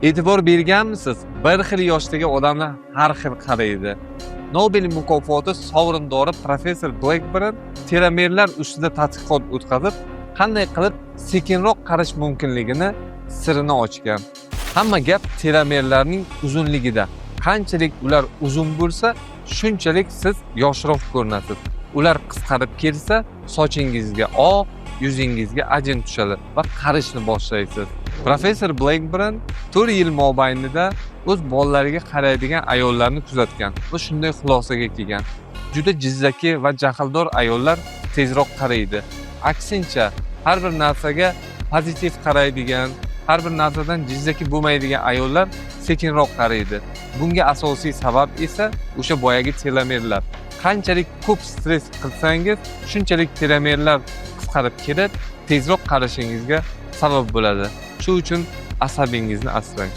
E'tibor berganmisiz? Bir xil yoshdagi odamlar har xil qaraydi. Nobel mukofoti sovrindori professor Blackburn telomerlar ustida tadqiqot o'tkazib, qanday qilib sekinroq qarish mumkinligini sirini ochgan. Hamma gap telomerlarning uzunligida. Qanchalik ular uzun bo'lsa, shunchalik siz yoshroq ko'rinasiz. Ular qisqarib kelsa, sochingizga oq, yuzingizga ajin tushadi va qarishni boshlaysiz. Professor Blackburn 4 yil mobaynida o'z bolalariga qaraydigan ayollarni kuzatgan va shunday xulosaga kelgan. Juda jizzaki va jahldor ayollar tezroq qaraydi. Aksincha, har bir narsaga pozitiv qaraydigan, har bir narsadan jizzaki bo'lmaydigan ayollar sekinroq qaraydi. Bunga asosiy sabab esa o'sha boyagi telomerlar. Qanchalik ko'p stress qilsangiz, shunchalik telomerlar qisqarib kelib, tezroq qarishingizga sabab bo'ladi. Shu uchun asabingizni asrang.